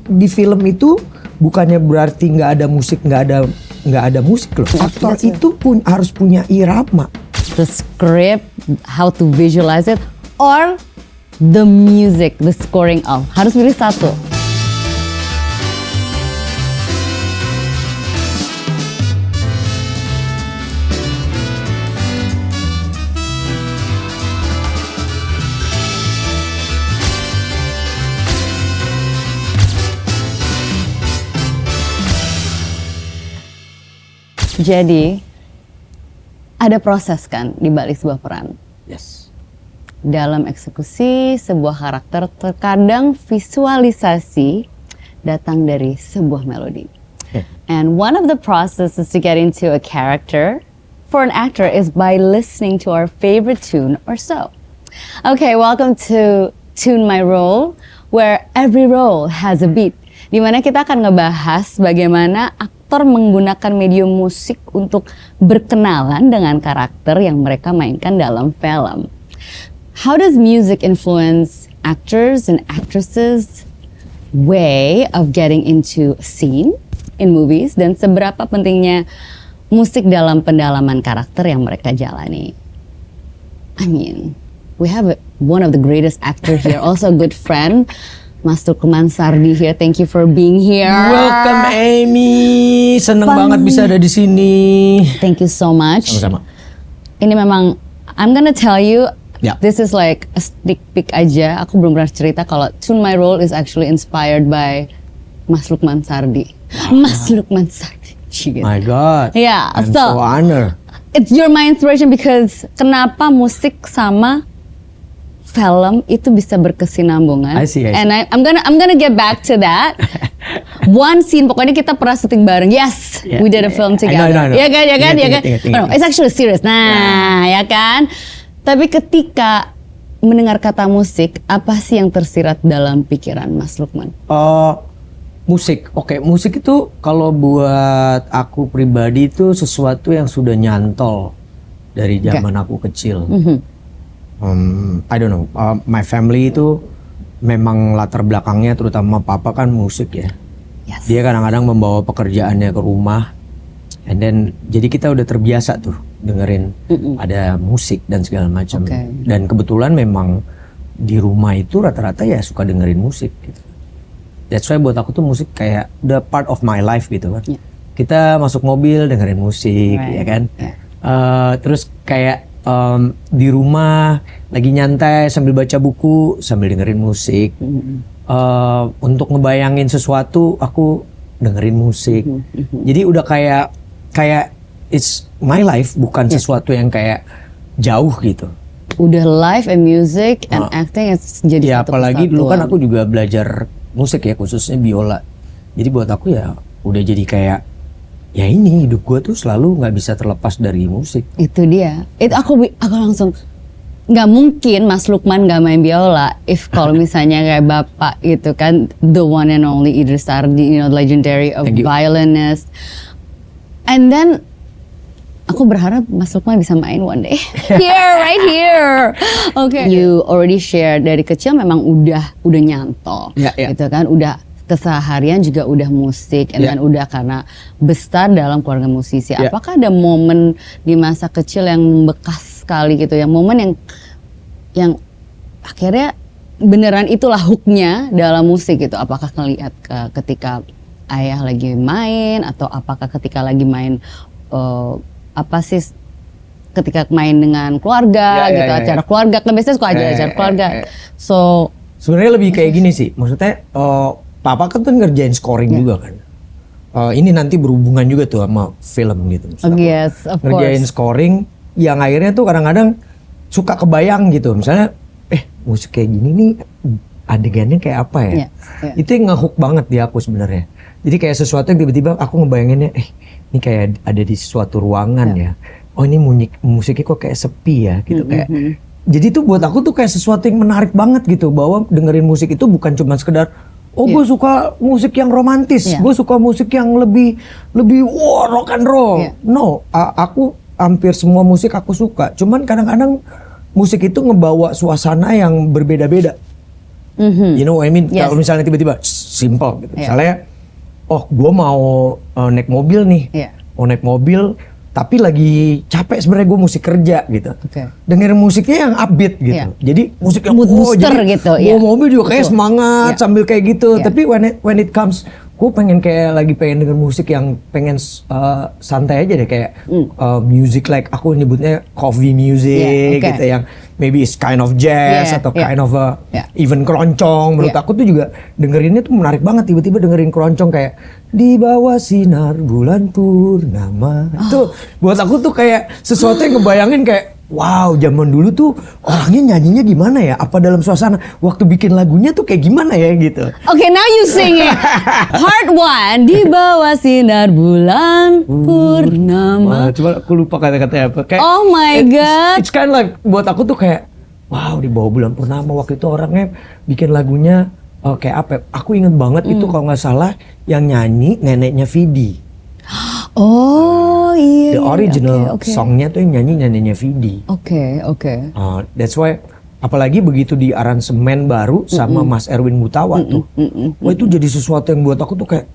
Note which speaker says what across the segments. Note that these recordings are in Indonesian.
Speaker 1: di film itu bukannya berarti nggak ada musik loh. Aktor itu pun harus punya irama.
Speaker 2: The script, how to visualize it, or the music, the scoring of. Harus pilih satu. Jadi, ada proses kan di balik sebuah peran.
Speaker 1: Yes.
Speaker 2: Dalam eksekusi sebuah karakter, terkadang visualisasi datang dari sebuah melodi. And one of the processes to get into a character for an actor is by listening to our favorite tune or so. Okay, welcome to Tune My Role, where every role has a beat. Di mana kita akan ngebahas bagaimana aktor menggunakan medium musik untuk berkenalan dengan karakter yang mereka mainkan dalam film. How does music influence actors and actresses' way of getting into a scene in movies, dan seberapa pentingnya musik dalam pendalaman karakter yang mereka jalani? I mean, we have one of the greatest actors here, also a good friend, Mas Lukman Sardi here. Thank you for being here.
Speaker 1: Welcome Amy, seneng banget bisa ada di sini.
Speaker 2: Thank you so much.
Speaker 1: Sama-sama.
Speaker 2: Ini memang, I'm gonna tell you,
Speaker 1: Yeah.
Speaker 2: this is like a sneak peek aja. Aku belum pernah cerita kalau Tune My Role is actually inspired by Mas Lukman Sardi. Mas Lukman Sardi.
Speaker 1: My God.
Speaker 2: Yeah,
Speaker 1: I'm so honored.
Speaker 2: You're my inspiration because kenapa musik sama film itu bisa berkesinambungan.
Speaker 1: I see.
Speaker 2: And I'm gonna get back to that. One scene, pokoknya kita pernah syuting bareng. Yes,
Speaker 1: Yeah,
Speaker 2: we did a film together.
Speaker 1: I know.
Speaker 2: Ya kan.
Speaker 1: Ingat.
Speaker 2: No, it's actually serious. Nah, ya kan. Tapi ketika mendengar kata musik, apa sih yang tersirat dalam pikiran Mas Lukman?
Speaker 1: Musik, oke. Musik itu kalau buat aku pribadi itu sesuatu yang sudah nyantol dari zaman aku kecil. I don't know, my family itu memang latar belakangnya terutama papa kan musik ya.
Speaker 2: Yes.
Speaker 1: Dia kadang-kadang membawa pekerjaannya ke rumah, and then jadi kita udah terbiasa tuh dengerin ada musik dan segala macam.
Speaker 2: Okay.
Speaker 1: Dan kebetulan memang di rumah itu rata-rata ya suka dengerin musik gitu. That's why buat aku tuh musik kayak the part of my life gitu kan.
Speaker 2: Yeah.
Speaker 1: Kita masuk mobil dengerin musik,
Speaker 2: Right.
Speaker 1: ya kan.
Speaker 2: Yeah.
Speaker 1: Terus kayak di rumah lagi nyantai sambil baca buku sambil dengerin musik. Untuk ngebayangin sesuatu aku dengerin musik. Jadi udah kayak it's my life, bukan sesuatu yang kayak jauh gitu.
Speaker 2: Udah live and music and acting jadi
Speaker 1: Ya
Speaker 2: satu
Speaker 1: apalagi dulu kan
Speaker 2: kesatuan.
Speaker 1: aku juga belajar musik ya, khususnya biola. Jadi buat aku ya udah jadi kayak ya ini hidup gue tuh selalu nggak bisa terlepas dari musik.
Speaker 2: Itu dia. Itu aku langsung nggak mungkin Mas Lukman nggak main biola. If kalau misalnya kayak bapak gitu kan, the one and only Idris Sardi, legendary of
Speaker 1: Thank you.
Speaker 2: violinist. And then aku berharap Mas Lukman bisa main one day. Right here. Okay. You already share dari kecil memang udah nyantol,
Speaker 1: Ya.
Speaker 2: gitu kan, udah keseharian juga udah musik, and
Speaker 1: Ya.
Speaker 2: then udah karena besar dalam keluarga musisi.
Speaker 1: Ya.
Speaker 2: Apakah ada momen di masa kecil yang membekas sekali gitu, yang momen yang akhirnya beneran itulah hooknya dalam musik gitu? Apakah ngelihat ketika ayah lagi main, atau apakah ketika lagi main ketika main dengan keluarga gitu, acara keluarga kan biasanya suka acara keluarga. So
Speaker 1: Sebenarnya lebih kayak gini sih, maksudnya papa kan tuh ngerjain scoring juga kan. Ini nanti berhubungan juga tuh sama film gitu. Maksud aku.
Speaker 2: yes, of
Speaker 1: Ngerjain
Speaker 2: course.
Speaker 1: scoring yang akhirnya tuh kadang-kadang suka kebayang gitu. Misalnya musik kayak gini nih adegannya kayak apa ya?
Speaker 2: Yeah.
Speaker 1: Itu yang ngehook banget di aku sebenarnya. Jadi kayak sesuatu yang tiba-tiba aku ngebayanginnya, ini kayak ada di suatu ruangan ya. Oh ini musiknya kok kayak sepi ya gitu kayak. Jadi tuh buat aku tuh kayak sesuatu yang menarik banget gitu, bahwa dengerin musik itu bukan cuma sekedar gue suka musik yang romantis, gue suka musik yang lebih rock and roll. No, aku hampir semua musik aku suka. Cuman kadang-kadang musik itu ngebawa suasana yang berbeda-beda. You know what I mean?
Speaker 2: Yes.
Speaker 1: Kalau misalnya tiba-tiba simple gitu.
Speaker 2: Yeah.
Speaker 1: Misalnya, oh gue mau naik mobil nih,
Speaker 2: Yeah.
Speaker 1: mau naik mobil, tapi lagi capek sebenarnya gue musik kerja gitu.
Speaker 2: Oke.
Speaker 1: Dengerin musiknya yang upbeat gitu.
Speaker 2: Yeah.
Speaker 1: Jadi musik yang
Speaker 2: Mood booster
Speaker 1: jadi
Speaker 2: gitu,
Speaker 1: bawa
Speaker 2: yeah.
Speaker 1: mobil juga kayak
Speaker 2: Betul.
Speaker 1: semangat
Speaker 2: Yeah.
Speaker 1: sambil kayak gitu.
Speaker 2: Yeah.
Speaker 1: Tapi when it comes, gue pengen kayak lagi pengen denger musik yang pengen santai aja deh, kayak music like aku nyebutnya coffee music
Speaker 2: Yeah, okay.
Speaker 1: gitu, yang maybe it's kind of jazz
Speaker 2: Yeah,
Speaker 1: atau
Speaker 2: yeah.
Speaker 1: kind of
Speaker 2: Yeah.
Speaker 1: even keroncong. Menurut
Speaker 2: Yeah.
Speaker 1: aku tuh juga dengerinnya tuh menarik banget, tiba-tiba dengerin keroncong kayak di bawah sinar bulan purnama. Itu buat aku tuh kayak sesuatu yang ngebayangin kayak wow, zaman dulu tuh orangnya nyanyinya gimana ya? Apa dalam suasana waktu bikin lagunya tuh kayak gimana ya gitu.
Speaker 2: Okay, now you sing it. Part 1, di bawah sinar bulan purnama.
Speaker 1: Coba aku lupa kata-katanya apa. Kayak,
Speaker 2: Oh my God.
Speaker 1: It's kind of like buat aku tuh kayak wow, di bawah bulan purnama waktu itu orangnya bikin lagunya kayak apa? Aku inget banget itu kalau nggak salah yang nyanyi neneknya Vidi.
Speaker 2: Oh iya.
Speaker 1: The original
Speaker 2: okay.
Speaker 1: songnya tuh yang nyanyi neneknya Vidi.
Speaker 2: Oke.
Speaker 1: That's why apalagi begitu di aransemen baru sama Mas Erwin Mutawa tuh. Wah itu jadi sesuatu yang buat aku tuh kayak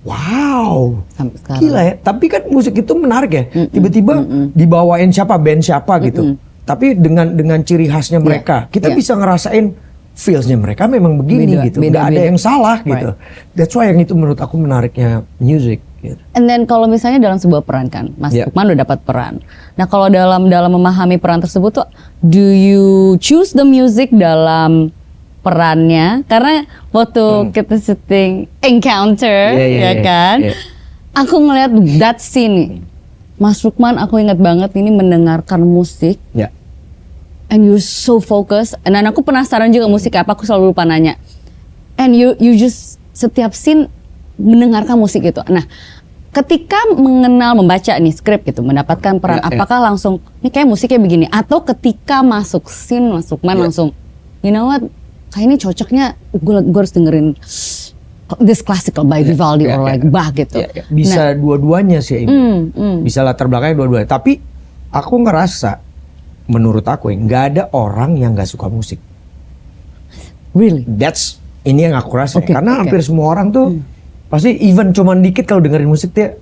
Speaker 1: wow.
Speaker 2: Sampai sekarang.
Speaker 1: Gila ya. Tapi kan musik itu menarik ya. Tiba-tiba dibawain siapa, band siapa gitu. Tapi dengan ciri khasnya mereka, kita
Speaker 2: Yeah.
Speaker 1: bisa ngerasain feelsnya mereka memang begini gitu. Nggak ada
Speaker 2: beda.
Speaker 1: yang salah gitu. That's why yang itu menurut aku menariknya music. Gitu.
Speaker 2: And then kalau misalnya dalam sebuah peran kan, Mas
Speaker 1: Yeah.
Speaker 2: Lukman udah dapat peran. Nah kalau dalam memahami peran tersebut tuh, do you choose the music dalam perannya? Karena waktu kita syuting Encounter, ya kan?
Speaker 1: yeah.
Speaker 2: Aku ngeliat that scene nih. Mas Lukman, aku ingat banget ini mendengarkan musik.
Speaker 1: Ya.
Speaker 2: And you're so focused. Dan aku penasaran juga musik apa, aku selalu lupa nanya. And you just setiap scene mendengarkan musik itu. Nah, ketika membaca nih skrip gitu, mendapatkan peran,
Speaker 1: Ya, ya.
Speaker 2: apakah langsung ini kayak musiknya begini? Atau ketika masuk scene, Mas Lukman langsung, you know what? Kayak ini cocoknya gue harus dengerin this classical by Vivaldi or like Bach gitu.
Speaker 1: Ya, ya. Bisa dua-duanya sih, bisa latar belakangnya dua-duanya. Tapi aku ngerasa, menurut aku ya, nggak ada orang yang nggak suka musik.
Speaker 2: Really?
Speaker 1: That's ini yang aku rasa.
Speaker 2: Okay,
Speaker 1: Karena
Speaker 2: okay.
Speaker 1: hampir semua orang tuh pasti even cuman dikit kalau dengerin musik dia,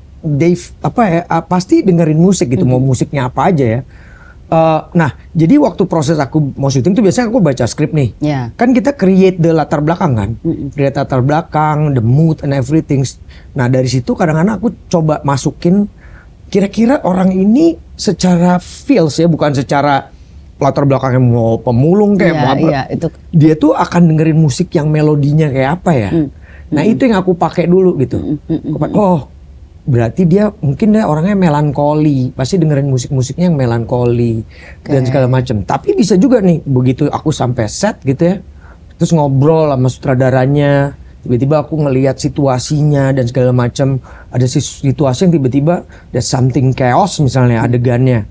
Speaker 1: pasti dengerin musik gitu. Mau musiknya apa aja ya. Nah, jadi waktu proses aku mau syuting tuh biasanya aku baca skrip nih.
Speaker 2: Ya.
Speaker 1: Kan kita create the latar belakang kan, create latar belakang, the mood and everything. Nah dari situ kadang-kadang aku coba masukin kira-kira orang ini secara feels ya, bukan secara latar belakangnya mau pemulung kayak mau apa.
Speaker 2: Iya, itu.
Speaker 1: Dia tuh akan dengerin musik yang melodinya kayak apa ya. Nah itu yang aku pakai dulu gitu. Oh berarti dia mungkin dia orangnya melankoli, pasti dengerin musik-musiknya yang melankoli dan segala macam. Tapi bisa juga nih begitu aku sampai set gitu ya, terus ngobrol sama sutradaranya, tiba-tiba aku ngelihat situasinya dan segala macam. Ada situasi yang tiba-tiba there's something chaos misalnya adegannya.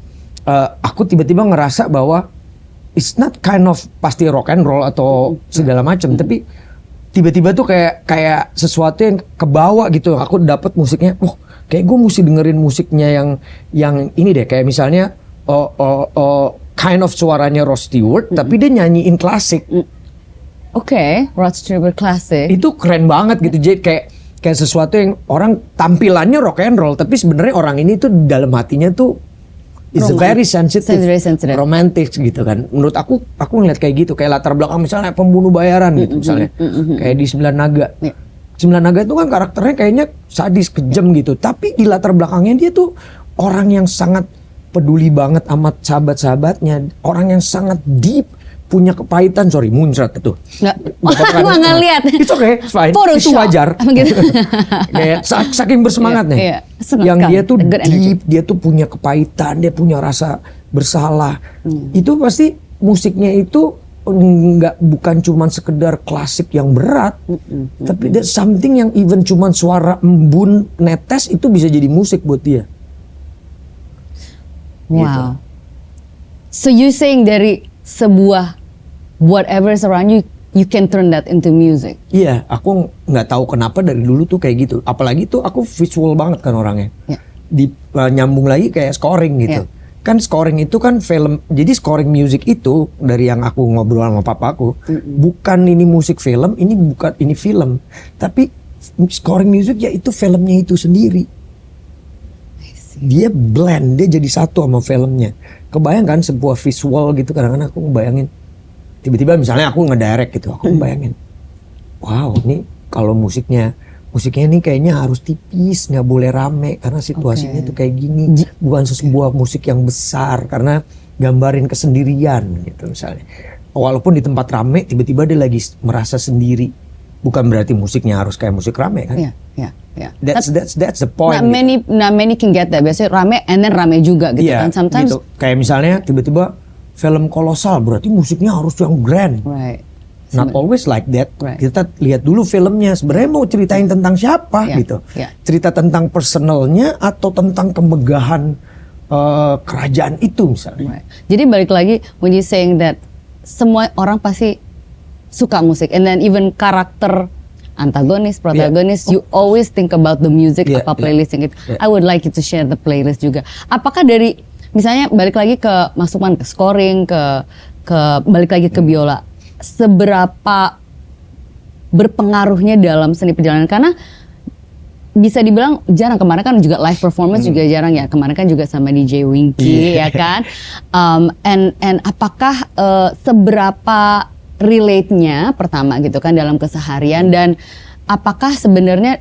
Speaker 1: Aku tiba-tiba ngerasa bahwa it's not kind of pasti rock and roll atau segala macam, tapi tiba-tiba tuh kayak sesuatu yang kebawa gitu. Aku dapat musiknya, kayak gue mesti dengerin musiknya yang ini deh, kayak misalnya kind of suaranya Rod Stewart, tapi dia nyanyiin klasik.
Speaker 2: Oke, Rod Stewart classic.
Speaker 1: Itu keren banget gitu. Jadi kayak sesuatu yang orang tampilannya rock and roll, tapi sebenarnya orang ini tuh dalam hatinya tuh is very sensitive,
Speaker 2: Very sensitive.
Speaker 1: romantic gitu kan. Menurut aku ngeliat kayak gitu, kayak latar belakang misalnya pembunuh bayaran gitu misalnya, kayak di Sembilan Naga.
Speaker 2: Yeah.
Speaker 1: Sembilan Naga itu kan karakternya kayaknya sadis, kejam gitu, tapi di latar belakangnya dia tuh orang yang sangat peduli banget sama sahabat-sahabatnya, orang yang sangat deep, punya kepahitan. Sorry, muncrat itu.
Speaker 2: Nggak,
Speaker 1: Bapak
Speaker 2: aku nggak lihat.
Speaker 1: It's okay, it's fine. Itu
Speaker 2: Photoshop.
Speaker 1: wajar.
Speaker 2: Gitu.
Speaker 1: Kayak saking bersemangatnya.
Speaker 2: Iya, senang
Speaker 1: yang
Speaker 2: sekali.
Speaker 1: dia tuh
Speaker 2: Good energy.
Speaker 1: deep, dia tuh punya kepahitan, dia punya rasa bersalah. Itu pasti musiknya itu bukan cuman sekedar klasik yang berat, tapi there's something yang even cuman suara embun netes itu bisa jadi musik buat dia.
Speaker 2: Wow. So you saying dari sebuah whatever is around you, you can turn that into music.
Speaker 1: Iya, aku nggak tahu kenapa dari dulu tuh kayak gitu. Apalagi tuh aku visual banget kan orangnya.
Speaker 2: Yeah.
Speaker 1: Nyambung lagi kayak scoring gitu.
Speaker 2: Yeah.
Speaker 1: kan scoring itu kan film. Jadi scoring music itu dari yang aku ngobrol sama papaku, bukan ini musik film, ini bukan ini film, tapi scoring music ya itu filmnya itu sendiri. Dia blend, dia jadi satu sama filmnya. Kebayang kan sebuah visual gitu, kadang-kadang aku ngebayangin tiba-tiba misalnya aku ngedirect gitu, aku ngebayangin, wow ini kalau musiknya ini kayaknya harus tipis, nggak boleh rame karena situasinya tuh kayak gini. Bukan sebuah musik yang besar karena gambarin kesendirian gitu misalnya. Walaupun di tempat rame tiba-tiba dia lagi merasa sendiri. Bukan berarti musiknya harus kayak musik rame kan?
Speaker 2: Yeah.
Speaker 1: That's the point.
Speaker 2: Not many can get that. Biasanya rame and then rame juga gitu kan. Sometimes
Speaker 1: gitu. Kayak misalnya tiba-tiba film kolosal berarti musiknya harus yang grand.
Speaker 2: Right.
Speaker 1: Not always like that.
Speaker 2: Right.
Speaker 1: Kita lihat dulu filmnya sebenarnya mau ceritain tentang siapa gitu. Cerita tentang personalnya atau tentang kemegahan kerajaan itu misalnya.
Speaker 2: Right. Jadi balik lagi when you saying that semua orang pasti suka musik and then even karakter antagonis, protagonis, you always think about the music apa playlist yang itu. I would like you to share the playlist juga. Apakah dari misalnya balik lagi ke masukan ke scoring ke balik lagi ke biola, seberapa berpengaruhnya dalam seni perjalanan karena bisa dibilang jarang, kemarin kan juga live performance juga jarang ya, kemarin kan juga sama DJ Winky ya kan, and apakah seberapa relate-nya pertama gitu kan dalam keseharian dan apakah sebenarnya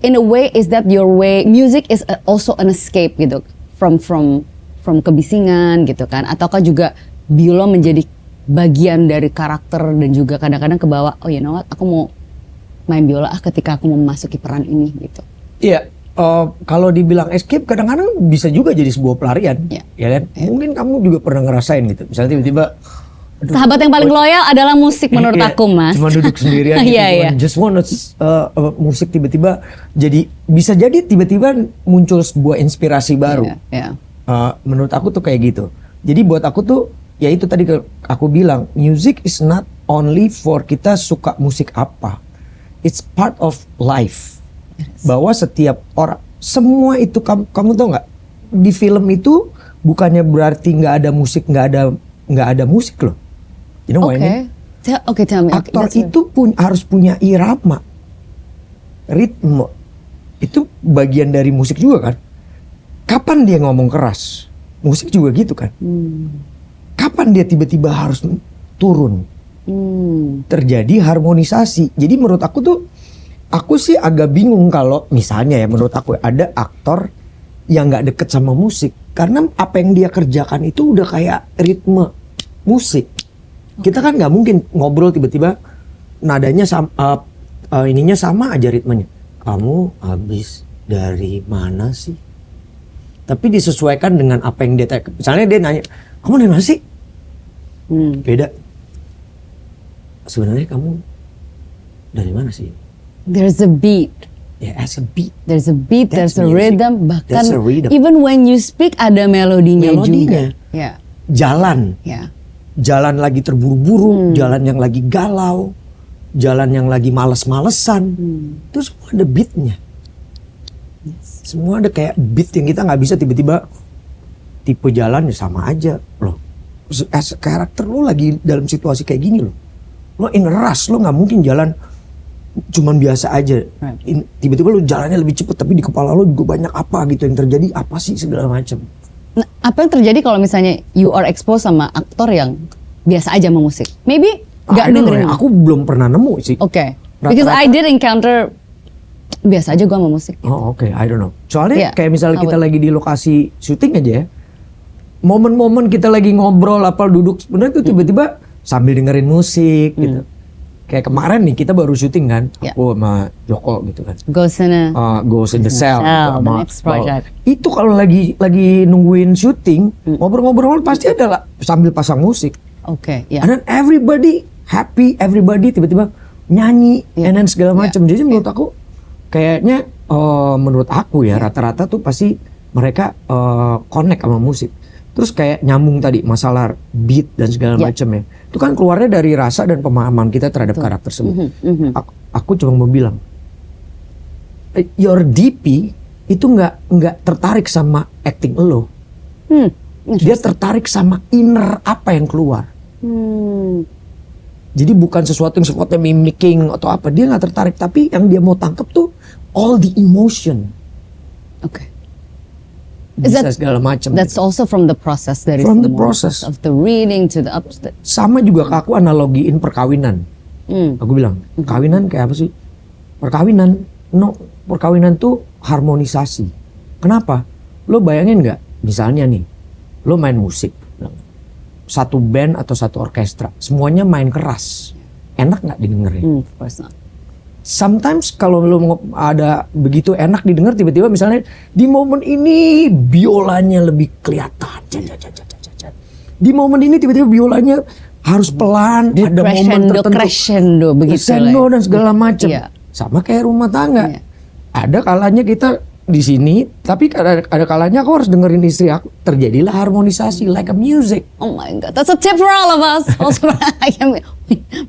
Speaker 2: in a way is that your way, music is also an escape gitu from kebisingan gitu kan, ataukah juga biola menjadi bagian dari karakter dan juga kadang-kadang kebawa, oh you know what, aku mau main biola ketika aku mau memasuki peran ini gitu.
Speaker 1: Iya, kalau dibilang escape kadang-kadang bisa juga jadi sebuah pelarian, ya kan? Mungkin kamu juga pernah ngerasain gitu, misalnya tiba-tiba
Speaker 2: sahabat yang paling loyal adalah musik menurut aku mas.
Speaker 1: Cuma duduk sendirian gitu, just want musik tiba-tiba jadi, bisa jadi tiba-tiba muncul sebuah inspirasi baru. Menurut aku tuh kayak gitu. Jadi buat aku tuh ya itu tadi aku bilang, music is not only for kita suka musik apa, it's part of life. Bahwa setiap orang, semua itu kamu tau nggak, di film itu bukannya berarti nggak ada musik, nggak ada musik loh. You know what I mean?
Speaker 2: Tell me.
Speaker 1: Aktor itu harus punya irama, ritme. Itu bagian dari musik juga kan. Kapan dia ngomong keras, musik juga gitu kan. Kapan dia tiba-tiba harus turun, terjadi harmonisasi. Jadi menurut aku sih agak bingung kalau misalnya ya menurut aku ada aktor yang nggak deket sama musik karena apa yang dia kerjakan itu udah kayak ritme musik. Kita kan nggak mungkin ngobrol tiba-tiba nadanya sama, ininya sama aja ritmenya. Kamu habis dari mana sih? Tapi disesuaikan dengan apa yang dia, misalnya dia nanya, kamu dari mana sih? Beda. Sebenarnya kamu dari mana sih?
Speaker 2: There's a beat.
Speaker 1: Yeah, as a beat.
Speaker 2: There's a beat,
Speaker 1: That's
Speaker 2: there's a
Speaker 1: music.
Speaker 2: rhythm. Bahkan
Speaker 1: That's a rhythm.
Speaker 2: even when you speak ada melodinya juga. Yeah.
Speaker 1: Jalan.
Speaker 2: Yeah.
Speaker 1: Jalan lagi terburu-buru, jalan yang lagi galau, jalan yang lagi males-malesan. Itu semua ada beatnya. Semua ada kayak beat yang kita nggak bisa tiba-tiba tipe jalan ya sama aja loh. As a karakter lo lagi dalam situasi kayak gini loh. Lo in a rush, lo nggak mungkin jalan cuman biasa aja. Tiba-tiba lo jalannya lebih cepet tapi di kepala lo juga banyak apa gitu yang terjadi, apa sih segala macam.
Speaker 2: Nah, apa yang terjadi kalau misalnya you are exposed sama aktor yang biasa aja sama musik? Maybe nggak dengerin.
Speaker 1: Aku belum pernah nemu sih.
Speaker 2: Oke. Because I did encounter biasa aja gue sama musik.
Speaker 1: Oh oke, I don't know. Soalnya kayak misalnya kita lagi di lokasi syuting aja ya, momen-momen kita lagi ngobrol apa duduk sebenarnya tuh tiba-tiba sambil dengerin musik gitu. Kayak kemarin nih kita baru syuting kan, aku sama Joko gitu kan.
Speaker 2: Ghost in the Cell,
Speaker 1: gitu,
Speaker 2: the next project.
Speaker 1: Itu kalau lagi nungguin syuting, ngobrol-ngobrol pasti ada lah sambil pasang musik.
Speaker 2: Oke,
Speaker 1: And then everybody happy, everybody tiba-tiba nyanyi, and then segala macam. Jadi menurut aku kayaknya menurut aku ya rata-rata tuh pasti mereka connect sama musik. Terus kayak nyambung tadi masalah beat dan segala macam ya. Itu kan keluarnya dari rasa dan pemahaman kita terhadap karakter tersebut. Aku cuma mau bilang, your DP itu nggak tertarik sama acting lo. Dia tertarik sama inner apa yang keluar. Jadi bukan sesuatu yang sifatnya mimicking atau apa. Dia nggak tertarik, tapi yang dia mau tangkap tuh all the emotion.
Speaker 2: Oke.
Speaker 1: Bisa segala macam.
Speaker 2: That's also from the process dari
Speaker 1: From the
Speaker 2: semua
Speaker 1: process.
Speaker 2: of the reading to the ups.
Speaker 1: Sama juga ke aku analogiin perkawinan. Aku bilang, perkawinan kayak apa sih? Perkawinan tuh harmonisasi. Kenapa? Lo bayangin nggak? Misalnya nih, lo main musik, satu band atau satu orkestra, semuanya main keras, enak nggak didengerin?
Speaker 2: Of course not.
Speaker 1: Sometimes kalau lo ada begitu enak didengar, tiba-tiba misalnya di momen ini biolanya lebih kelihatan, di momen ini tiba-tiba biolanya harus pelan, ada momen tertentu,
Speaker 2: crescendo begitu
Speaker 1: crescendo dan segala macam.
Speaker 2: Iya.
Speaker 1: Sama kayak rumah tangga.
Speaker 2: Iya.
Speaker 1: Ada kalanya kita di sini, tapi ada kalanya aku harus dengerin istri aku. Terjadilah harmonisasi, like a music.
Speaker 2: Oh my God, that's a tip for all of us. Also,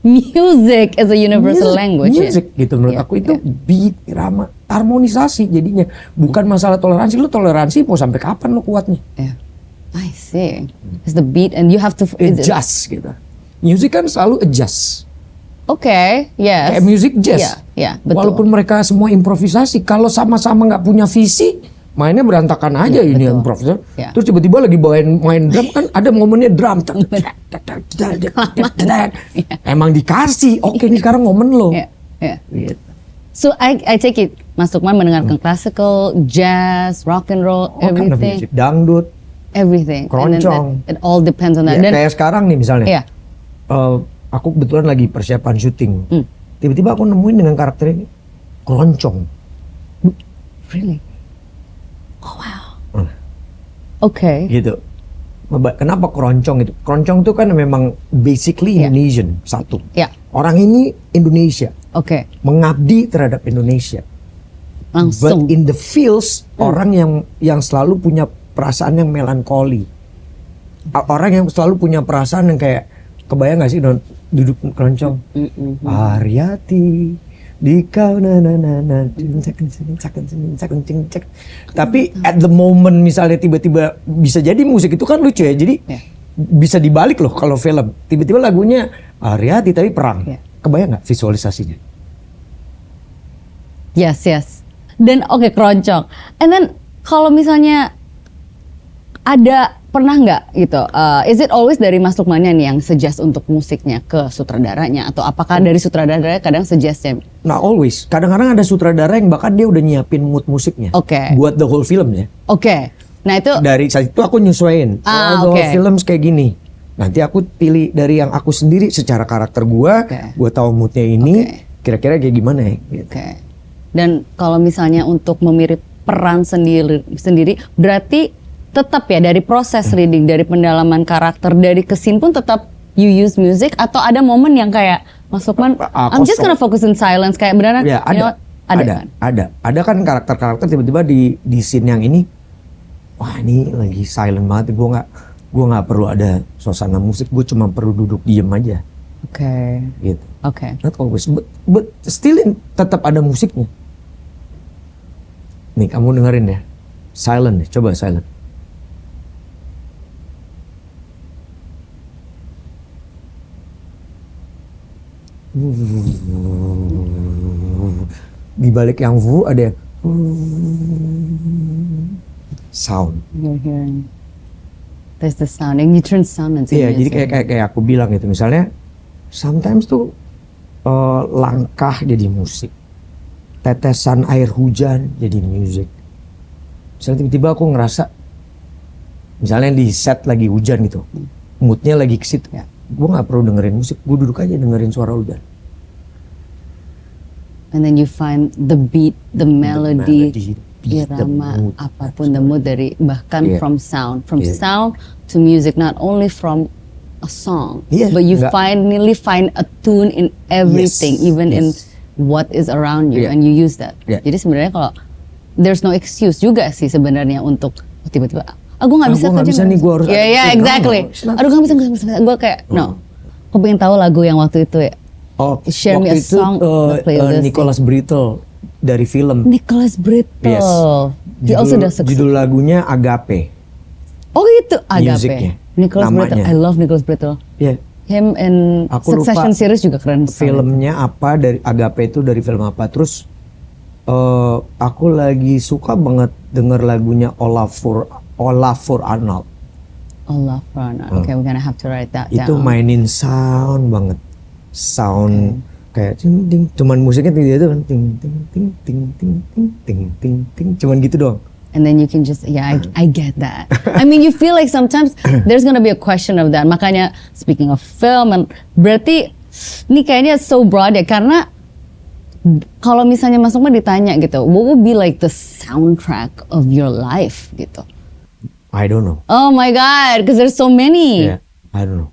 Speaker 2: music is a universal language.
Speaker 1: Music gitu menurut aku itu beat, irama, harmonisasi jadinya. Bukan masalah toleransi. Lu toleransi mau sampai kapan lu kuatnya?
Speaker 2: Yeah. I see. It's the beat and you have to
Speaker 1: Adjust gitu. Music kan selalu adjust.
Speaker 2: Okay, yes.
Speaker 1: Kayak music jazz.
Speaker 2: Yeah, betul.
Speaker 1: Walaupun mereka semua improvisasi, kalau sama-sama nggak punya visi, mainnya berantakan aja ini
Speaker 2: betul.
Speaker 1: improvisasi.
Speaker 2: Yeah.
Speaker 1: Terus tiba-tiba lagi main drum kan ada momennya drum. Emang dikasih, oke nih sekarang momen lo.
Speaker 2: Yeah, yeah.
Speaker 1: Gitu.
Speaker 2: So I take it, Mas Lukman mendengarkan classical, jazz, rock and roll,
Speaker 1: All kind of
Speaker 2: everything,
Speaker 1: music, dangdut,
Speaker 2: everything. And then
Speaker 1: keroncong.
Speaker 2: it all depends on that.
Speaker 1: Ya,
Speaker 2: Dan
Speaker 1: kayak sekarang nih misalnya.
Speaker 2: Iya.
Speaker 1: Aku kebetulan lagi persiapan syuting. Tiba-tiba aku nemuin dengan karakter ini keroncong.
Speaker 2: Really? Oh wow. Okay.
Speaker 1: Gitu. Kenapa keroncong itu? Keroncong itu kan memang basically Indonesian satu.
Speaker 2: Ya.
Speaker 1: Orang ini Indonesia,
Speaker 2: Oke.
Speaker 1: mengabdi terhadap Indonesia.
Speaker 2: Langsung.
Speaker 1: But in the fields orang yang selalu punya perasaan yang melankoli. Orang yang selalu punya perasaan yang kayak, kebayang gak sih duduk keroncong? Ariati di kau tapi at the moment misalnya tiba-tiba bisa jadi musik itu kan lucu ya, jadi bisa dibalik loh kalau film tiba-tiba lagunya Ariati tapi perang, kebayang nggak visualisasinya?
Speaker 2: Yes. Dan oke, keroncong. And then kalau misalnya ada pernah nggak gitu? Is it always dari Mas Lukmannya nih yang suggest untuk musiknya ke sutradaranya, atau apakah dari sutradaranya kadang suggestnya?
Speaker 1: Nah always, kadang-kadang ada sutradara yang bahkan dia udah nyiapin mood musiknya,
Speaker 2: Oke.
Speaker 1: buat the whole film ya.
Speaker 2: Oke. Nah itu.
Speaker 1: Dari saat itu aku nyesuaiin. The whole film kayak gini. Nanti aku pilih dari yang aku sendiri secara karakter gua tahu moodnya ini, kira-kira kayak gimana ya. Gitu.
Speaker 2: Oke. Dan kalau misalnya untuk memirip peran sendiri, berarti tetap ya dari proses reading, dari pendalaman karakter, dari kesin pun tetap you use music, atau ada momen yang kayak Mas Lukman, I'm just gonna focus in silence, kayak beneran?
Speaker 1: Ya ada kan karakter-karakter tiba-tiba di scene yang ini, wah ini lagi silent banget, gue nggak perlu ada suasana musik, gue cuma perlu duduk diem aja.
Speaker 2: Oke.
Speaker 1: Gitu.
Speaker 2: Oke.
Speaker 1: Not always, but still tetap ada musiknya. Nih kamu dengerin ya, silent deh, coba silent. Di balik yang ada sound.
Speaker 2: You're hearing. There's the sound, and you turn sound into
Speaker 1: Iya,
Speaker 2: music.
Speaker 1: jadi kayak aku bilang gitu, misalnya sometimes tuh langkah jadi musik, tetesan air hujan jadi musik. Misalnya tiba-tiba aku ngerasa, misalnya di set lagi hujan gitu, moodnya lagi ke situ. Gue nggak perlu dengerin musik, gue duduk aja dengerin suara hujan.
Speaker 2: And then you find the beat, the melody, irama, apapun the mood dari bahkan from sound, sound to music, not only from a song, but you finally find a tune in everything, even in what is around you, and you use that. Jadi sebenarnya kalau there's no excuse juga sih sebenarnya untuk tiba-tiba aku nggak bisa
Speaker 1: nih, gue harus.
Speaker 2: Exactly. Aduh nggak bisa. Gue kayak no. Aku pengen tahu lagu yang waktu itu ya. Share me a song.
Speaker 1: Nicholas Brittle dari film.
Speaker 2: Nicholas Brittle.
Speaker 1: Yes. Judul lagunya Agape.
Speaker 2: Oh gitu,
Speaker 1: Musiknya,
Speaker 2: Agape. Nicholas
Speaker 1: namanya.
Speaker 2: Brittle, I love Nicholas Brittle.
Speaker 1: Ya,
Speaker 2: Him in
Speaker 1: Aku
Speaker 2: Succession
Speaker 1: lupa
Speaker 2: series juga keren.
Speaker 1: filmnya apa dari Agape itu dari film apa. Terus aku lagi suka banget denger lagunya Olafur Arnold.
Speaker 2: Allah Rana. Okay, we're gonna have to write that
Speaker 1: Itu
Speaker 2: down.
Speaker 1: mainin sound banget. Sound kayak ting ting, cuman musiknya dia itu kan ting ting ting ting ting ting ting ting ting, cuman gitu doang.
Speaker 2: And then you can just, yeah, I get that. I mean, you feel like sometimes there's gonna be a question of that. Makanya, speaking of film, berarti ini kayaknya so broad ya, karena kalau misalnya Mas Lukman ditanya gitu, what would be like the soundtrack of your life gitu?
Speaker 1: I don't know.
Speaker 2: Oh my God, because there's so many.
Speaker 1: Yeah, I don't know.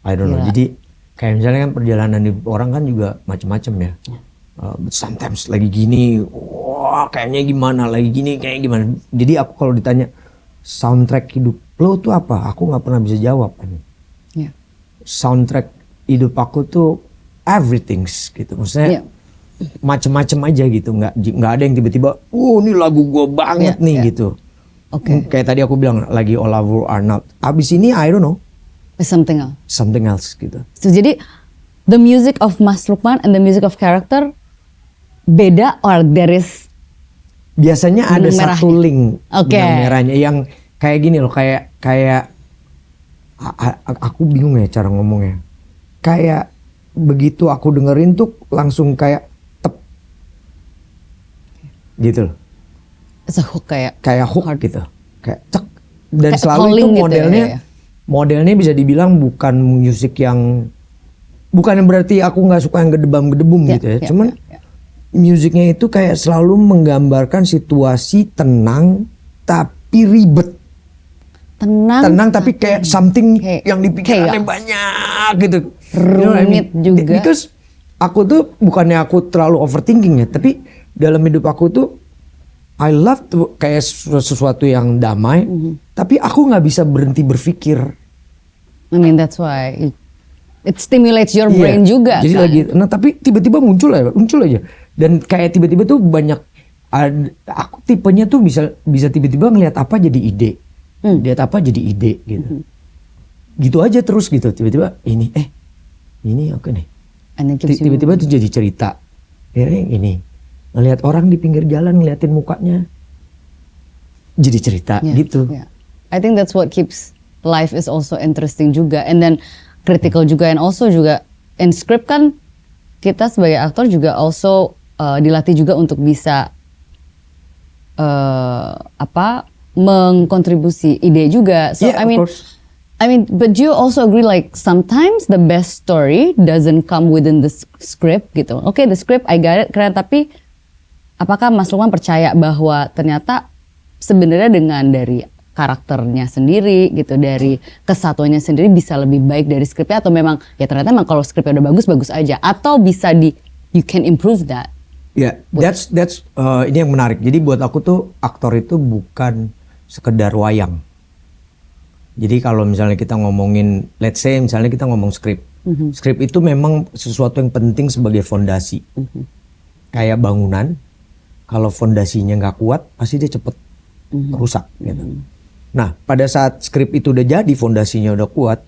Speaker 2: Gila.
Speaker 1: Jadi kayak misalnya kan perjalanan di orang kan juga macam-macam ya. Sometimes lagi gini, wah kayaknya gimana, lagi gini kayak gimana. Jadi aku kalau ditanya soundtrack hidup lo tuh apa, aku nggak pernah bisa jawab kan.
Speaker 2: Yeah.
Speaker 1: Soundtrack hidup aku tuh everything gitu, maksudnya macem-macem aja gitu, nggak ada yang tiba-tiba, ini lagu gue banget nih gitu.
Speaker 2: Oke.
Speaker 1: Kayak tadi aku bilang lagi Olafur Arnold. Abis ini I don't know.
Speaker 2: Something else.
Speaker 1: Something else gitu.
Speaker 2: So, jadi the music of Mas Lukman and the music of character beda, or there is
Speaker 1: Biasanya ada
Speaker 2: benang
Speaker 1: satu
Speaker 2: merahnya.
Speaker 1: link
Speaker 2: Oke.
Speaker 1: benang merahnya yang kayak gini loh, kayak aku bingung ya cara ngomongnya. Kayak begitu aku dengerin tuh langsung kayak tep gitu loh.
Speaker 2: it's a hook kayak
Speaker 1: Hook gitu. Kayak cek, dan
Speaker 2: Kayak
Speaker 1: selalu itu
Speaker 2: calling gitu
Speaker 1: modelnya
Speaker 2: ya.
Speaker 1: modelnya bisa dibilang bukan musik yang, bukan yang berarti aku nggak suka yang gedebam-gedebum gitu ya. Cuman musiknya itu kayak selalu menggambarkan situasi tenang tapi ribet. Tenang tapi kayak something yang dipikirannya banyak gitu.
Speaker 2: Rumit juga.
Speaker 1: Because aku tuh bukannya aku terlalu overthinking ya, tapi dalam hidup aku tuh I love tuh kayak sesuatu yang damai, tapi aku nggak bisa berhenti berpikir.
Speaker 2: I mean that's why it stimulates your
Speaker 1: Iya,
Speaker 2: brain juga.
Speaker 1: Jadi
Speaker 2: kan?
Speaker 1: lagi, nah tapi tiba-tiba muncul aja. Dan kayak tiba-tiba tuh banyak, aku tipenya tuh bisa tiba-tiba ngelihat apa jadi ide, lihat apa jadi ide gitu. Gitu aja terus gitu, tiba-tiba ini oke nih.
Speaker 2: And it gives you-
Speaker 1: Tiba-tiba tuh jadi cerita. Ya ini, ngelihat orang di pinggir jalan ngeliatin mukanya, jadi cerita
Speaker 2: Yeah,
Speaker 1: gitu.
Speaker 2: yeah. I think that's what keeps life is also interesting juga, and then critical juga, and also juga in script kan kita sebagai aktor juga also dilatih juga untuk bisa mengkontribusi ide juga. So
Speaker 1: Yeah,
Speaker 2: I
Speaker 1: of
Speaker 2: mean,
Speaker 1: course.
Speaker 2: but do you also agree like sometimes the best story doesn't come within the script gitu. Okay, the script I got it keren, tapi apakah Mas Lukman percaya bahwa ternyata sebenarnya dengan dari karakternya sendiri gitu, dari kesatuannya sendiri bisa lebih baik dari skripnya, atau memang ya ternyata memang kalau skripnya udah bagus aja, atau bisa you can improve that?
Speaker 1: Ya, that's ini yang menarik. Jadi buat aku tuh aktor itu bukan sekedar wayang. Jadi kalau misalnya kita ngomongin, let's say misalnya kita ngomong skrip. Skrip itu memang sesuatu yang penting sebagai fondasi. Kayak bangunan, kalau fondasinya nggak kuat, pasti dia cepet rusak gitu. Nah, pada saat skrip itu udah jadi, fondasinya udah kuat,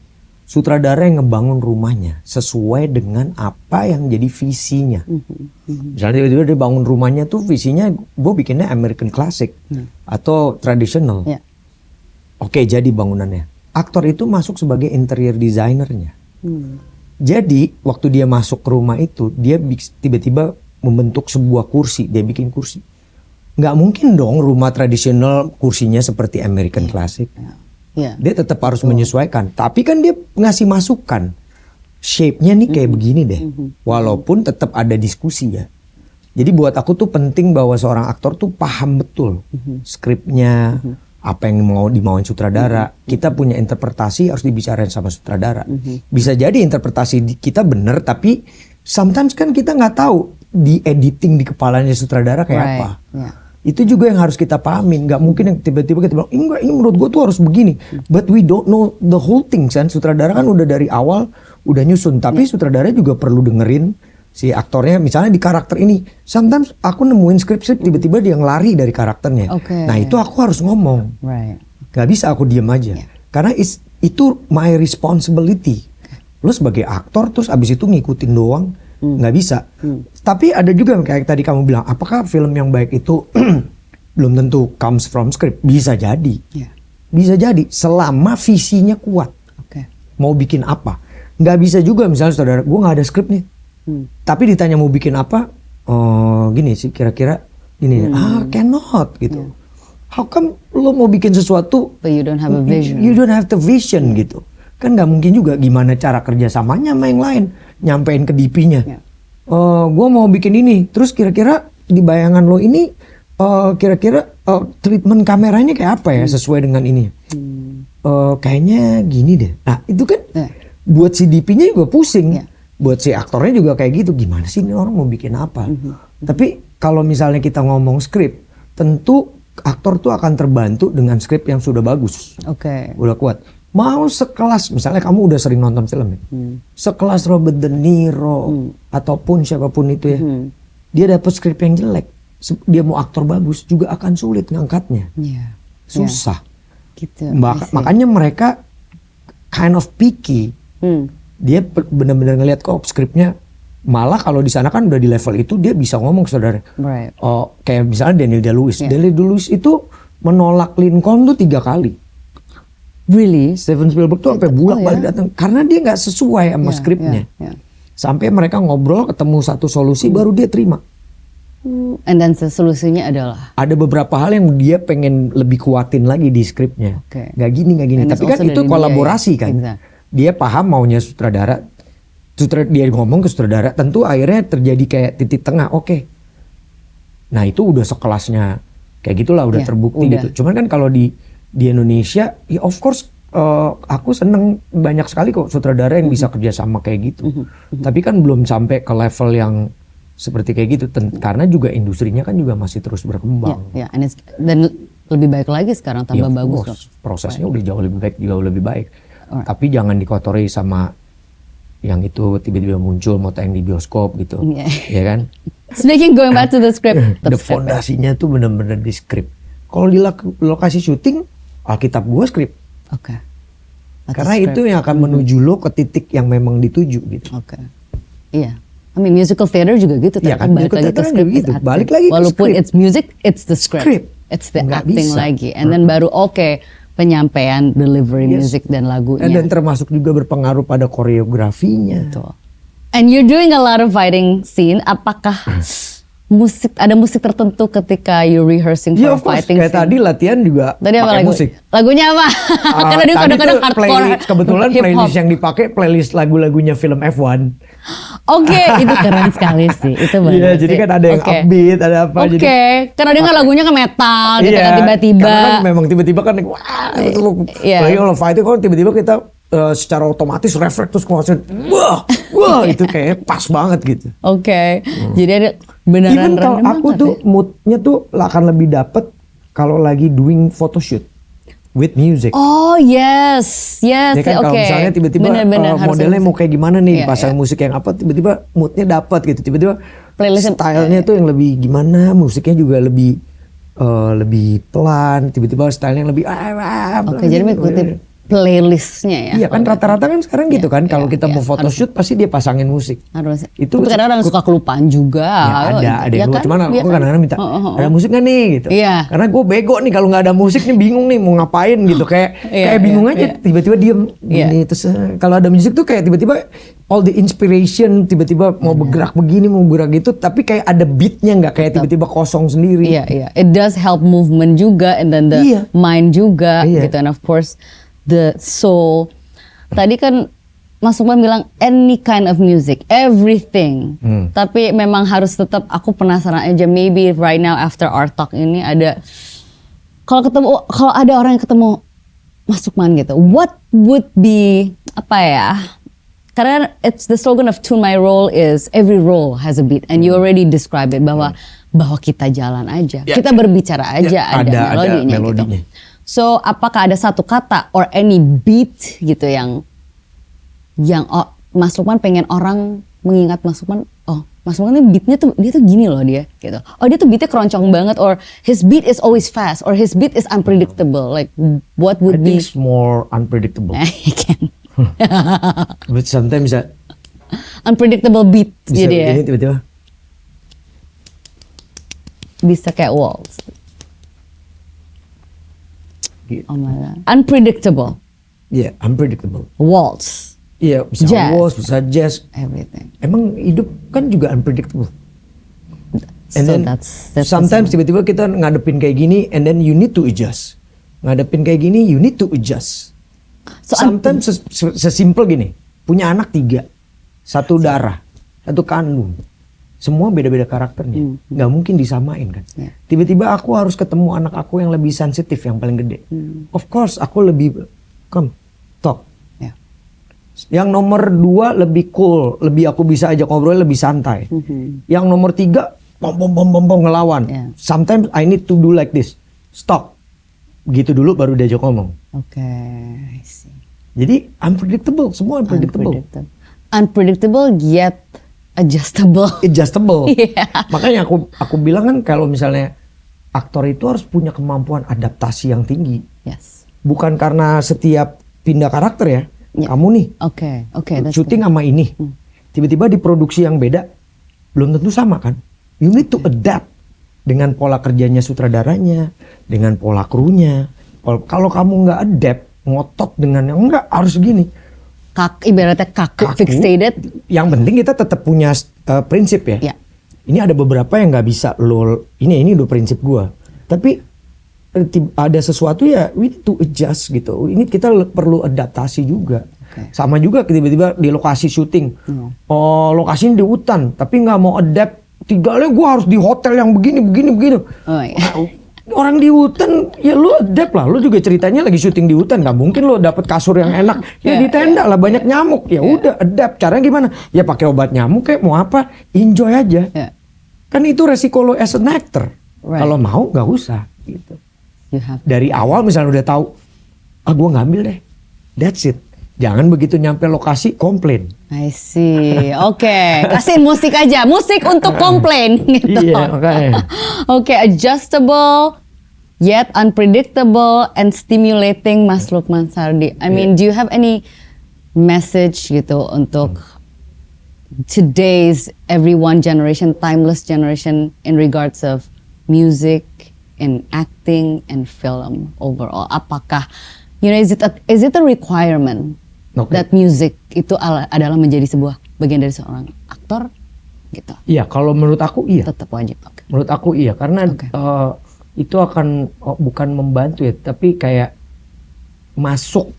Speaker 1: sutradara yang ngebangun rumahnya sesuai dengan apa yang jadi visinya. Misalnya tiba-tiba dia bangun rumahnya tuh visinya, gue bikinnya American Classic atau traditional.
Speaker 2: Yeah.
Speaker 1: Oke, jadi bangunannya. Aktor itu masuk sebagai interior designernya. Jadi waktu dia masuk ke rumah itu, dia tiba-tiba membentuk sebuah kursi, dia bikin kursi. Nggak mungkin dong rumah tradisional kursinya seperti American Classic.
Speaker 2: Yeah.
Speaker 1: Dia tetap harus menyesuaikan. Tapi kan dia ngasih masukan. Shape-nya nih kayak begini deh. Walaupun tetap ada diskusi ya. Jadi buat aku tuh penting bahwa seorang aktor tuh paham betul skripnya, apa yang mau dimauin sutradara. Kita punya interpretasi, harus dibicarain sama sutradara. Bisa jadi interpretasi kita bener, tapi sometimes kan kita nggak tahu di editing di kepalanya sutradara kayak apa.
Speaker 2: Yeah.
Speaker 1: Itu juga yang harus kita pahamin. Gak mungkin yang tiba-tiba kita bilang, enggak, ini menurut gue tuh harus begini. But we don't know the whole thing kan. Sutradara kan udah dari awal udah nyusun. Tapi sutradara juga perlu dengerin si aktornya. Misalnya di karakter ini, sometimes aku nemuin skrip tiba-tiba dia yang lari dari karakternya.
Speaker 2: Okay.
Speaker 1: Nah itu aku harus ngomong.
Speaker 2: Right.
Speaker 1: Gak bisa aku diem aja. Karena itu my responsibility. Lo sebagai aktor terus abis itu ngikutin doang, nggak bisa. Tapi ada juga kayak tadi kamu bilang, apakah film yang baik itu belum tentu comes from script? Bisa jadi. Bisa jadi selama visinya kuat. Mau bikin apa? Nggak bisa juga misalnya saudara, gue nggak ada skrip nih. Tapi ditanya mau bikin apa? Gini sih kira-kira ini. Cannot gitu. How come lo mau bikin sesuatu
Speaker 2: But you don't have a vision.
Speaker 1: You don't have the vision gitu. Kan nggak mungkin juga gimana cara kerjasamanya sama yang lain. Nyampein ke DP-nya. Gue mau bikin ini. Terus kira-kira di bayangan lo ini kira-kira treatment kameranya kayak apa ya sesuai dengan ini. Kayaknya gini deh. Nah itu kan buat si DP-nya juga pusing. Buat si aktornya juga kayak gitu. Gimana sih ini orang mau bikin apa. Tapi kalau misalnya kita ngomong skrip, tentu aktor tuh akan terbantu dengan skrip yang sudah bagus, udah kuat. Mau sekelas, misalnya kamu udah sering nonton film ya, sekelas Robert De Niro ataupun siapapun itu ya, dia dapat skrip yang jelek, dia mau aktor bagus juga akan sulit ngangkatnya, susah.
Speaker 2: Gitu.
Speaker 1: Makanya mereka kind of picky, dia benar-benar ngelihat kok skripnya. Malah kalau di sana kan udah di level itu dia bisa ngomong saudara. Kayak misalnya Daniel Day-Lewis. Daniel Day-Lewis itu menolak Lincoln tuh 3 kali.
Speaker 2: Really?
Speaker 1: Steven Spielberg tuh sampai bolak-balik datang karena dia nggak sesuai sama skripnya. Sampai mereka ngobrol ketemu satu solusi baru dia terima.
Speaker 2: And then solusinya adalah?
Speaker 1: Ada beberapa hal yang dia pengen lebih kuatin lagi di skripnya. Nggak gini. Tapi kan itu kolaborasi kan. Dia paham maunya sutradara. Dia ngomong ke sutradara, tentu akhirnya terjadi kayak titik tengah. Nah itu udah sekelasnya kayak gitulah, udah terbukti gitu. Cuman kan kalau di Indonesia, ya of course aku seneng banyak sekali kok sutradara yang bisa kerja sama kayak gitu. Tapi kan belum sampai ke level yang seperti kayak gitu. Karena juga industrinya kan juga masih terus berkembang.
Speaker 2: Dan lebih baik lagi sekarang, tambah bagus.
Speaker 1: Prosesnya udah jauh lebih baik. Tapi jangan dikotori sama yang itu tiba-tiba muncul mau tayang di bioskop gitu, ya kan?
Speaker 2: Speaking going back to the script,
Speaker 1: the fondasinya tuh benar-benar di skrip. Kalau di lokasi syuting, Alkitab gue skrip. Karena itu yang akan menuju lo ke titik yang memang dituju gitu.
Speaker 2: Iya. I mean musical theater juga gitu.
Speaker 1: Iya kan,
Speaker 2: balik lagi ke script
Speaker 1: gitu. Balik lagi ke
Speaker 2: walaupun
Speaker 1: script.
Speaker 2: It's music, it's the script. It's the
Speaker 1: Nggak
Speaker 2: acting
Speaker 1: bisa.
Speaker 2: lagi. And then baru penyampaian, delivery music dan lagunya.
Speaker 1: Dan termasuk juga berpengaruh pada koreografinya.
Speaker 2: Betul. And you're doing a lot of fighting scene. Apakah ada musik tertentu ketika you rehearsing for
Speaker 1: of course.
Speaker 2: fighting
Speaker 1: Kayak
Speaker 2: scene?
Speaker 1: tadi latihan juga
Speaker 2: Tadi apa
Speaker 1: pakai
Speaker 2: lagu?
Speaker 1: musik.
Speaker 2: Lagunya apa? Karena dia
Speaker 1: Tadi
Speaker 2: kadang-kadang
Speaker 1: tuh
Speaker 2: hardcore.
Speaker 1: kebetulan
Speaker 2: hip-hop.
Speaker 1: playlist yang dipakai playlist lagu-lagunya film F1.
Speaker 2: Itu keren sekali sih. Itu benar.
Speaker 1: Iya, jadi kan ada yang upbeat, ada apa.
Speaker 2: Karena dia kan lagunya ke metal gitu kan tiba-tiba.
Speaker 1: Karena kan memang tiba-tiba kan wah itu loh. Lagi kalau fighting kan tiba-tiba kita secara otomatis refleks terus ngelakuin wah itu kayak pas banget gitu.
Speaker 2: Jadi ada beneran
Speaker 1: Even kalau
Speaker 2: random
Speaker 1: aku
Speaker 2: banget
Speaker 1: tuh moodnya tuh akan lebih dapet kalau lagi doing photoshoot with music.
Speaker 2: Yes.
Speaker 1: Ya kan kalau misalnya tiba-tiba modelnya mau kayak gimana nih pasang musik yang apa tiba-tiba moodnya dapat gitu, tiba-tiba stylenya tuh yang lebih gimana, musiknya juga lebih pelan, tiba-tiba stylenya yang lebbi
Speaker 2: jadi mengikuti playlistnya ya.
Speaker 1: Iya kan rata-rata kan sekarang gitu kan, kalau kita mau photoshoot pasti dia pasangin musik.
Speaker 2: Harus.
Speaker 1: Itu
Speaker 2: tapi kadang-kadang suka kelupaan juga.
Speaker 1: Ada yang
Speaker 2: kan?
Speaker 1: cuman aku kadang-kadang minta ada musik nggak nih gitu. Karena gue bego nih kalau nggak ada musik nih bingung nih mau ngapain gitu kayak bingung aja tiba-tiba diem gini terus kalau ada musik tuh kayak tiba-tiba all the inspiration tiba-tiba mau bergerak begini mau bergerak gitu tapi kayak ada beatnya nggak kayak tiba-tiba kosong sendiri.
Speaker 2: It does help movement juga and then the mind juga gitu, and of course the soul. Tadi kan Mas Lukman bilang any kind of music, everything. Tapi memang harus tetap, aku penasaran aja, maybe right now after our talk ini ada, kalau ada orang yang ketemu Mas Lukman gitu, what would be, apa ya, karena it's the slogan of Tune My Role is every role has a beat, and you already describe it bahwa kita jalan aja, kita berbicara aja, ada melodinya gitu. So apakah ada satu kata or any beat gitu yang Mas Lukman pengen orang mengingat Mas Lukman oh Mas Mungkin nih beatnya tuh dia tuh gini loh dia gitu. Oh dia tuh beatnya keroncong banget, or his beat is always fast, or his beat is unpredictable. Like what
Speaker 1: I
Speaker 2: would
Speaker 1: think
Speaker 2: be?
Speaker 1: it's more unpredictable.
Speaker 2: I can.
Speaker 1: But sometimes
Speaker 2: Unpredictable beat
Speaker 1: bisa
Speaker 2: jadi ya.
Speaker 1: begini tiba-tiba.
Speaker 2: Bisa kayak waltz.
Speaker 1: Gitu.
Speaker 2: Oh my god. Unpredictable.
Speaker 1: Iya, unpredictable.
Speaker 2: Waltz.
Speaker 1: Iya, bisa
Speaker 2: Jazz.
Speaker 1: waltz, bisa jazz.
Speaker 2: Everything.
Speaker 1: Emang hidup kan juga unpredictable. And
Speaker 2: So
Speaker 1: then
Speaker 2: that's
Speaker 1: sometimes tiba-tiba kita ngadepin kayak gini, and then you need to adjust. Ngadepin kayak gini, you need to adjust.
Speaker 2: So
Speaker 1: Sometimes sesimpel gini, punya anak 3, 1 darah, 1 kandung, semua beda-beda karakternya, nggak mungkin disamain kan.
Speaker 2: Yeah.
Speaker 1: Tiba-tiba aku harus ketemu anak aku yang lebih sensitif, yang paling gede. Of course aku lebih, come, talk.
Speaker 2: Yeah.
Speaker 1: Yang nomor 2 lebih cool, lebih aku bisa ajak ngobrol lebih santai. Yang nomor 3 bom ngelawan.
Speaker 2: Yeah.
Speaker 1: Sometimes I need to do like this, stop, gitu dulu baru diajak ngomong.
Speaker 2: Okay, I see.
Speaker 1: Jadi unpredictable, semua unpredictable.
Speaker 2: Unpredictable yet adjustable.
Speaker 1: Adjustable.
Speaker 2: Iya.
Speaker 1: Makanya aku bilang kan kalau misalnya aktor itu harus punya kemampuan adaptasi yang tinggi.
Speaker 2: Yes.
Speaker 1: Bukan karena setiap pindah karakter ya.
Speaker 2: Yeah.
Speaker 1: Kamu nih
Speaker 2: Okay, that's
Speaker 1: syuting sama ini. Tiba-tiba di produksi yang beda belum tentu sama kan. You need to adapt dengan pola kerjanya sutradaranya, dengan pola krunya. Kalau kamu nggak adapt, ngotot dengan yang enggak harus gini.
Speaker 2: Ibaratnya kaku, fixated.
Speaker 1: Yang penting kita tetap punya prinsip ya.
Speaker 2: Ya.
Speaker 1: Ini ada beberapa yang nggak bisa lo. Ini udah prinsip gua. Tapi ada sesuatu ya we need to adjust gitu. Ini kita perlu adaptasi juga.
Speaker 2: Okay.
Speaker 1: Sama juga tiba-tiba di lokasi syuting. Oh lokasinya di hutan, tapi nggak mau adapt. Tinggalnya gua harus di hotel yang begini.
Speaker 2: Oh iya.
Speaker 1: Orang di hutan ya lu adapt lah. Lu juga ceritanya lagi syuting di hutan, nggak mungkin lo dapet kasur yang enak. Ya di tenda lah banyak nyamuk. Ya udah adapt. Caranya gimana? Ya pakai obat nyamuk kayak mau apa? Enjoy aja.
Speaker 2: Yeah.
Speaker 1: Kan itu resiko lo as an actor.
Speaker 2: Right.
Speaker 1: Kalau mau nggak usah gitu.
Speaker 2: You have.
Speaker 1: Dari awal misalnya udah tahu, gua ngambil deh. That's it. Jangan begitu nyampe lokasi komplain.
Speaker 2: I see. Oke, kasihin musik aja. Musik untuk komplain gitu.
Speaker 1: Iya makanya.
Speaker 2: Oke, adjustable yet unpredictable and stimulating Mas Lukman Sardi. I mean, do you have any message gitu untuk today's everyone generation, timeless generation in regards of music, in acting and film overall? Apakah is it a requirement that music itu adalah menjadi sebuah bagian dari seorang aktor gitu?
Speaker 1: Iya, kalau menurut aku iya.
Speaker 2: Tetap wajib. Okay.
Speaker 1: Menurut aku iya, karena
Speaker 2: Okay.
Speaker 1: itu akan bukan membantu ya, tapi kayak masuk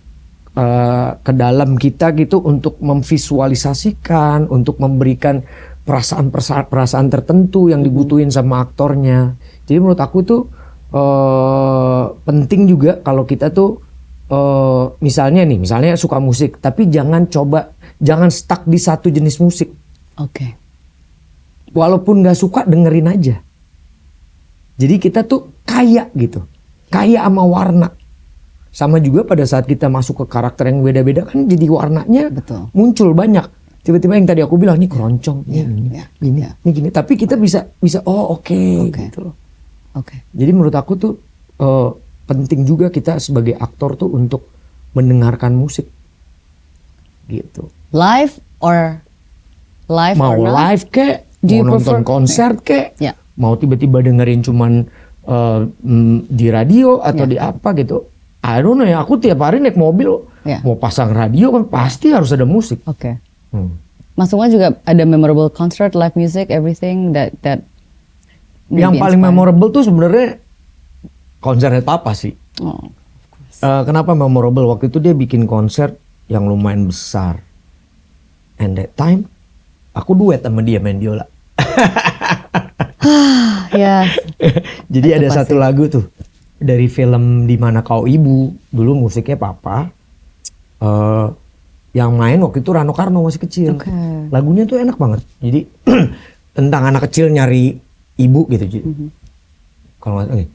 Speaker 1: ke dalam kita gitu untuk memvisualisasikan, untuk memberikan perasaan tertentu yang dibutuhin sama aktornya. Jadi menurut aku tuh penting juga kalau kita tuh misalnya suka musik, tapi jangan stuck di satu jenis musik.
Speaker 2: Oke.
Speaker 1: Walaupun nggak suka dengerin aja. Jadi kita tuh kaya gitu, kaya sama warna. Sama juga pada saat kita masuk ke karakter yang beda-beda kan jadi warnanya
Speaker 2: Betul.
Speaker 1: muncul banyak. Tiba-tiba yang tadi aku bilang ini keroncong, ini gini. Tapi kita bisa oke. Gitu loh.
Speaker 2: Oke.
Speaker 1: Jadi menurut aku tuh penting juga kita sebagai aktor tuh untuk mendengarkan musik gitu.
Speaker 2: Live or
Speaker 1: Mau
Speaker 2: not?
Speaker 1: live kek,
Speaker 2: Do you
Speaker 1: mau nonton
Speaker 2: prefer-
Speaker 1: konser kek,
Speaker 2: Ya.
Speaker 1: mau tiba-tiba dengerin cuman di radio atau di apa gitu. I don't know ya, aku tiap hari naik mobil
Speaker 2: Ya.
Speaker 1: mau pasang radio kan pasti harus ada musik.
Speaker 2: Oke.
Speaker 1: Hmm.
Speaker 2: Mas Lukman juga ada memorable concert, live music, everything that
Speaker 1: Yang
Speaker 2: maybe
Speaker 1: paling
Speaker 2: inspired.
Speaker 1: memorable tuh sebenarnya konsernya Papa sih.
Speaker 2: Oh.
Speaker 1: Kenapa memorable? Waktu itu dia bikin konser yang lumayan besar. And that time aku duet sama dia main biola.
Speaker 2: Ya.
Speaker 1: Jadi
Speaker 2: Itu
Speaker 1: ada
Speaker 2: pasti.
Speaker 1: satu lagu tuh dari film Di Mana Kau Ibu. Dulu musiknya Papa. Yang main waktu itu Rano Karno masih kecil.
Speaker 2: Oke.
Speaker 1: Lagunya tuh enak banget. Jadi tentang anak kecil nyari ibu gitu. Jadi, kalau nggak salah,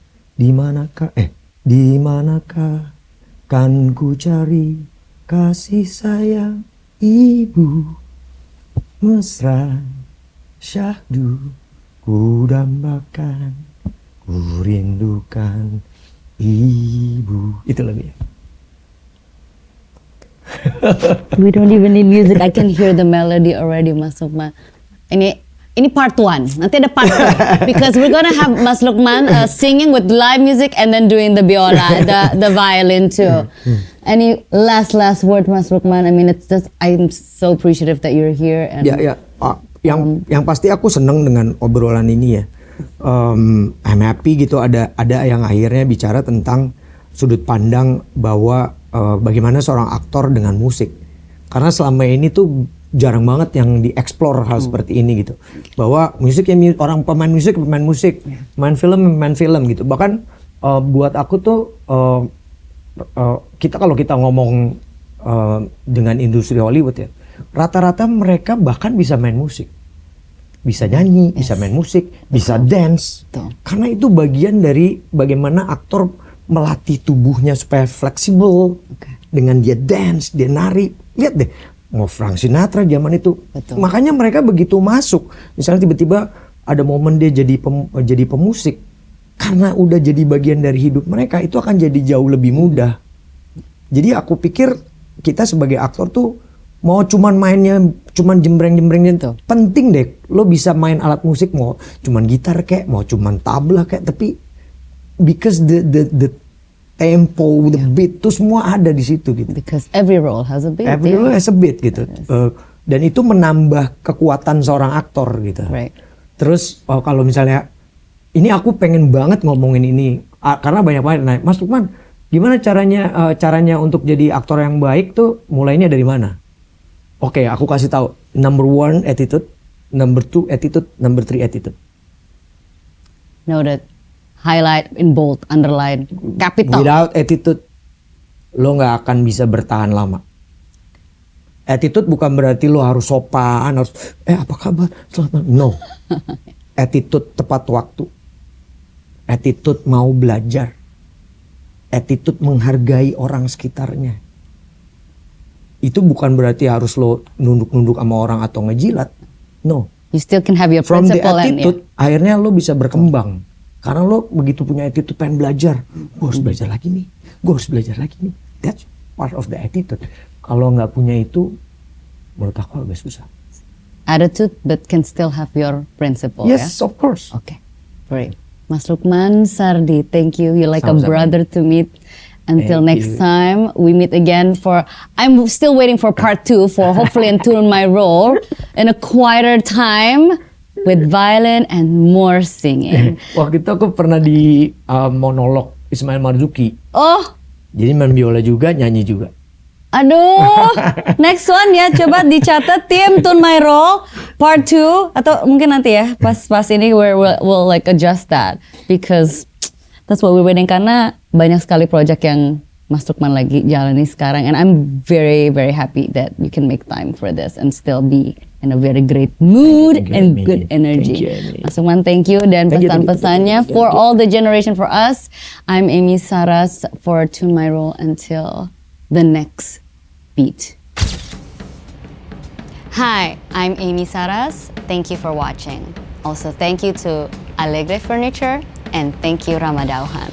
Speaker 1: di manakah kan ku cari kasih sayang ibu mesra syahdu ku dambakan, ku rindukan ibu. Itu lagunya.
Speaker 2: We don't even need music. I can hear the melody already, Mas Lukman. Ini part 1. Nanti ada part 2 because we're gonna have Mas Lukman singing with live music and then doing the biola, the violin too. Any last word, Mas Lukman? I mean, it's just I'm so appreciative that you're here. And
Speaker 1: Yang pasti aku seneng dengan obrolan ini ya. I'm happy gitu ada yang akhirnya bicara tentang sudut pandang bahwa bagaimana seorang aktor dengan musik. Karena selama ini tuh jarang banget yang dieksplor hal seperti ini gitu. Bahwa musik ya orang pemain musik, main film gitu. Bahkan buat aku tuh kalau kita ngomong dengan industri Hollywood ya, rata-rata mereka bahkan bisa main musik. Bisa nyanyi, bisa main musik, bisa dance. Karena itu bagian dari bagaimana aktor melatih tubuhnya supaya fleksibel. Dengan dia dance, dia nari. Lihat deh, mau Frank Sinatra zaman itu. Makanya mereka begitu masuk. Misalnya tiba-tiba ada momen dia jadi pemusik. Karena udah jadi bagian dari hidup mereka, itu akan jadi jauh lebih mudah. Jadi aku pikir kita sebagai aktor tuh mau cuman mainnya cuman jembreng-jembreng itu penting deh. Lo bisa main alat musik, mau cuman gitar kek, mau cuman tabla kek, tapi because the tempo, the beat itu semua ada di situ gitu.
Speaker 2: Because every role has a beat.
Speaker 1: Every role has a beat gitu. Dan itu menambah kekuatan seorang aktor gitu.
Speaker 2: Right.
Speaker 1: Terus kalau misalnya ini aku pengen banget ngomongin ini karena banyak banget naik. Mas Lukman, gimana caranya untuk jadi aktor yang baik tuh mulainya dari mana? Oke, aku kasih tahu. Number 1 attitude, number 2 attitude, number 3 attitude.
Speaker 2: Noted. Highlight in bold, underline, capital.
Speaker 1: Without attitude, lo nggak akan bisa bertahan lama. Attitude bukan berarti lo harus sopan, harus apa kabar, selamat. No. Attitude tepat waktu. Attitude mau belajar. Attitude menghargai orang sekitarnya. Itu bukan berarti harus lo nunduk-nunduk sama orang atau ngejilat. No.
Speaker 2: You still can have your
Speaker 1: From the
Speaker 2: principle
Speaker 1: attitude, akhirnya lo bisa berkembang. Karena lo begitu punya attitude pengen belajar. Gue harus belajar lagi nih. Gue harus belajar lagi nih. That's part of the attitude. Kalau nggak punya itu, menurut aku agak susah.
Speaker 2: Attitude, but can still have your principle.
Speaker 1: Yes, of course.
Speaker 2: Okay, great. Mas Lukman Sardi, thank you. You're like
Speaker 1: Sama-sama.
Speaker 2: a brother to meet. Until
Speaker 1: Thank
Speaker 2: next
Speaker 1: you.
Speaker 2: time, we meet again I'm still waiting for part 2 for hopefully and tune my role in a quieter time with violin and more singing.
Speaker 1: Waktu itu aku pernah di monolog Ismail Marzuki.
Speaker 2: Oh,
Speaker 1: Jadi main biola juga, nyanyi juga.
Speaker 2: aduh, next one ya, coba dicatat tim Tune My Role part 2 atau mungkin nanti ya pas ini we'll like adjust that because that's what we're waiting karena banyak sekali project yang Mas Lukman lagi jalani sekarang and I'm very very happy that you can make time for this and still be in a very great mood
Speaker 1: Thank you,
Speaker 2: and
Speaker 1: Amy.
Speaker 2: good energy.
Speaker 1: Thank you, Amy.
Speaker 2: Mas Lukman, thank you dan
Speaker 1: Thank you,
Speaker 2: pesan-pesannya
Speaker 1: thank you.
Speaker 2: for all the generation for us. I'm Amy Saras for Tune My Role until the next beat. Hi, I'm Amy Saras. Thank you for watching. Also, thank you to Alegre Furniture and thank you Ramadauhan.